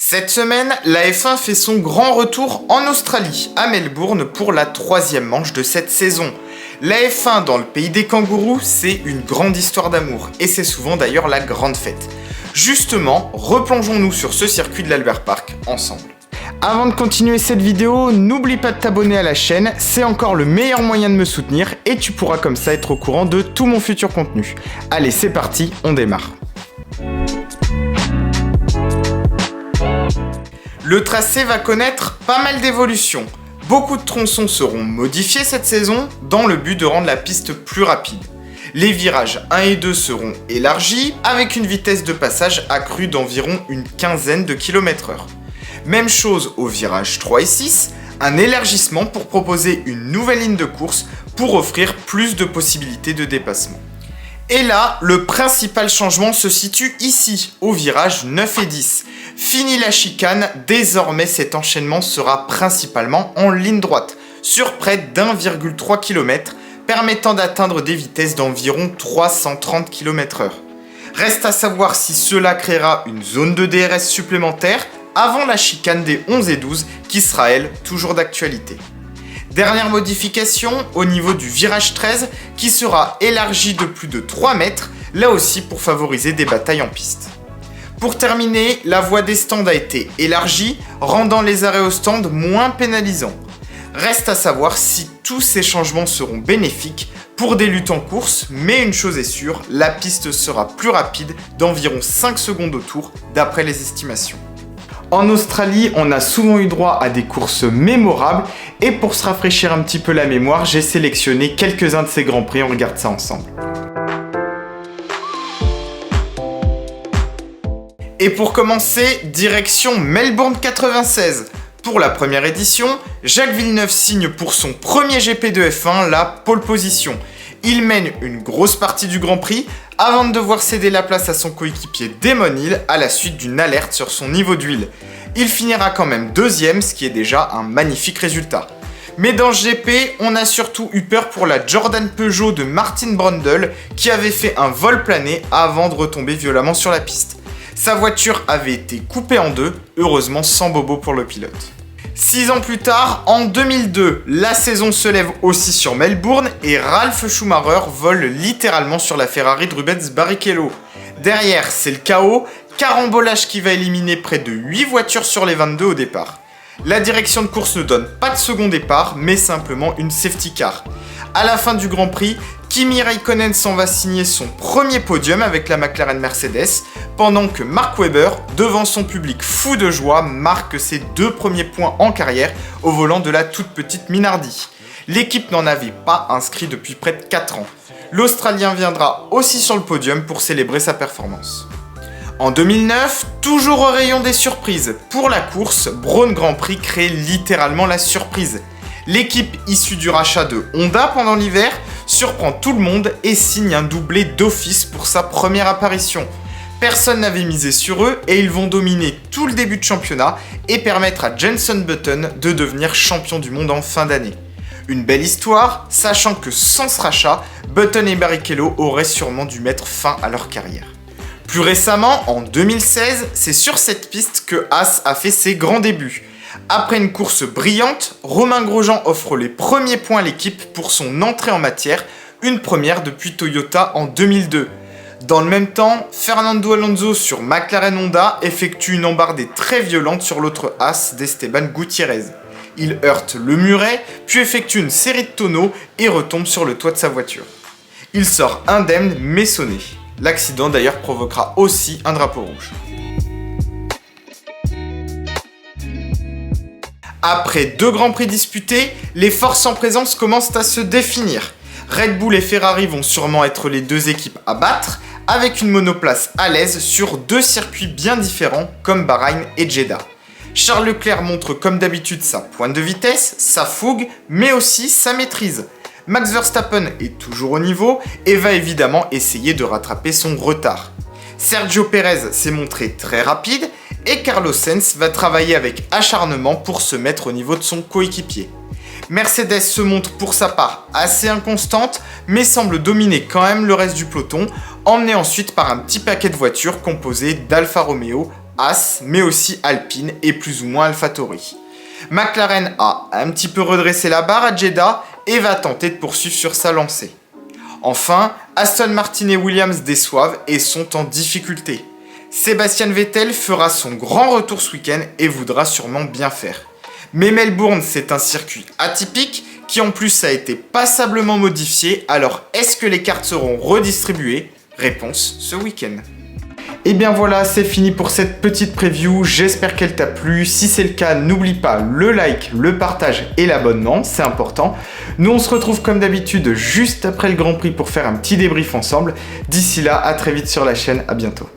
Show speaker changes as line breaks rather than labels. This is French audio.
Cette semaine, la F1 fait son grand retour en Australie, à Melbourne, pour la 3e manche de cette saison. La F1 dans le pays des kangourous, c'est une grande histoire d'amour, et c'est souvent d'ailleurs la grande fête. Justement, replongeons-nous sur ce circuit de l'Albert Park ensemble. Avant de continuer cette vidéo, n'oublie pas de t'abonner à la chaîne, c'est encore le meilleur moyen de me soutenir, et tu pourras comme ça être au courant de tout mon futur contenu. Allez, c'est parti, on démarre. Le tracé va connaître pas mal d'évolutions. Beaucoup de tronçons seront modifiés cette saison dans le but de rendre la piste plus rapide. Les virages 1 et 2 seront élargis avec une vitesse de passage accrue d'environ une quinzaine de km/h. Même chose au virage 3 et 6, un élargissement pour proposer une nouvelle ligne de course pour offrir plus de possibilités de dépassement. Et là, le principal changement se situe ici, au virage 9 et 10. Fini la chicane, désormais cet enchaînement sera principalement en ligne droite, sur près d'1,3 km, permettant d'atteindre des vitesses d'environ 330 km/h. Reste à savoir si cela créera une zone de DRS supplémentaire avant la chicane des 11 et 12, qui sera elle toujours d'actualité. Dernière modification au niveau du virage 13 qui sera élargi de plus de 3 mètres, là aussi pour favoriser des batailles en piste. Pour terminer, la voie des stands a été élargie, rendant les arrêts au stand moins pénalisants. Reste à savoir si tous ces changements seront bénéfiques pour des luttes en course, mais une chose est sûre, la piste sera plus rapide d'environ 5 secondes au tour d'après les estimations. En Australie, on a souvent eu droit à des courses mémorables et pour se rafraîchir un petit peu la mémoire, j'ai sélectionné quelques-uns de ces grands prix, on regarde ça ensemble. Et pour commencer, direction Melbourne 96. Pour la première édition, Jacques Villeneuve signe pour son premier GP de F1 la pole position. Il mène une grosse partie du Grand Prix avant de devoir céder la place à son coéquipier Damon Hill à la suite d'une alerte sur son niveau d'huile. Il finira quand même deuxième, ce qui est déjà un magnifique résultat. Mais dans ce GP, on a surtout eu peur pour la Jordan Peugeot de Martin Brundle qui avait fait un vol plané avant de retomber violemment sur la piste. Sa voiture avait été coupée en deux, heureusement sans bobo pour le pilote. 6 ans plus tard, en 2002, la saison se lève aussi sur Melbourne et Ralf Schumacher vole littéralement sur la Ferrari de Rubens Barrichello. Derrière, c'est le chaos, carambolage qui va éliminer près de 8 voitures sur les 22 au départ. La direction de course ne donne pas de second départ, mais simplement une safety car. À la fin du Grand Prix, Kimi Raikkonen s'en va signer son premier podium avec la McLaren Mercedes, pendant que Mark Webber, devant son public fou de joie, marque ses 2 premiers points en carrière au volant de la toute petite Minardi. L'équipe n'en avait pas inscrit depuis près de 4 ans. L'Australien viendra aussi sur le podium pour célébrer sa performance. En 2009, toujours au rayon des surprises, pour la course, Brawn Grand Prix crée littéralement la surprise. L'équipe issue du rachat de Honda pendant l'hiver surprend tout le monde et signe un doublé d'office pour sa première apparition. Personne n'avait misé sur eux et ils vont dominer tout le début de championnat et permettre à Jenson Button de devenir champion du monde en fin d'année. Une belle histoire, sachant que sans ce rachat, Button et Barrichello auraient sûrement dû mettre fin à leur carrière. Plus récemment, en 2016, c'est sur cette piste que Haas a fait ses grands débuts. Après une course brillante, Romain Grosjean offre les premiers points à l'équipe pour son entrée en matière, une première depuis Toyota en 2002. Dans le même temps, Fernando Alonso sur McLaren Honda effectue une embardée très violente sur l'autre Haas d'Esteban Gutiérrez. Il heurte le muret, puis effectue une série de tonneaux et retombe sur le toit de sa voiture. Il sort indemne mais sonné. L'accident d'ailleurs provoquera aussi un drapeau rouge. Après 2 grands prix disputés, les forces en présence commencent à se définir. Red Bull et Ferrari vont sûrement être les 2 équipes à battre, avec une monoplace à l'aise sur 2 circuits bien différents comme Bahreïn et Jeddah. Charles Leclerc montre comme d'habitude sa pointe de vitesse, sa fougue, mais aussi sa maîtrise. Max Verstappen est toujours au niveau et va évidemment essayer de rattraper son retard. Sergio Pérez s'est montré très rapide et Carlos Sainz va travailler avec acharnement pour se mettre au niveau de son coéquipier. Mercedes se montre pour sa part assez inconstante, mais semble dominer quand même le reste du peloton, emmené ensuite par un petit paquet de voitures composé d'Alfa Romeo, Haas, mais aussi Alpine et plus ou moins AlphaTauri. McLaren a un petit peu redressé la barre à Jeddah et va tenter de poursuivre sur sa lancée. Enfin, Aston Martin et Williams déçoivent et sont en difficulté. Sébastien Vettel fera son grand retour ce week-end et voudra sûrement bien faire. Mais Melbourne, c'est un circuit atypique qui en plus a été passablement modifié, alors est-ce que les cartes seront redistribuées? Réponse ce week-end. Et bien voilà, c'est fini pour cette petite preview, j'espère qu'elle t'a plu. Si c'est le cas, n'oublie pas le like, le partage et l'abonnement, c'est important. Nous on se retrouve comme d'habitude juste après le Grand Prix pour faire un petit débrief ensemble. D'ici là, à très vite sur la chaîne, à bientôt.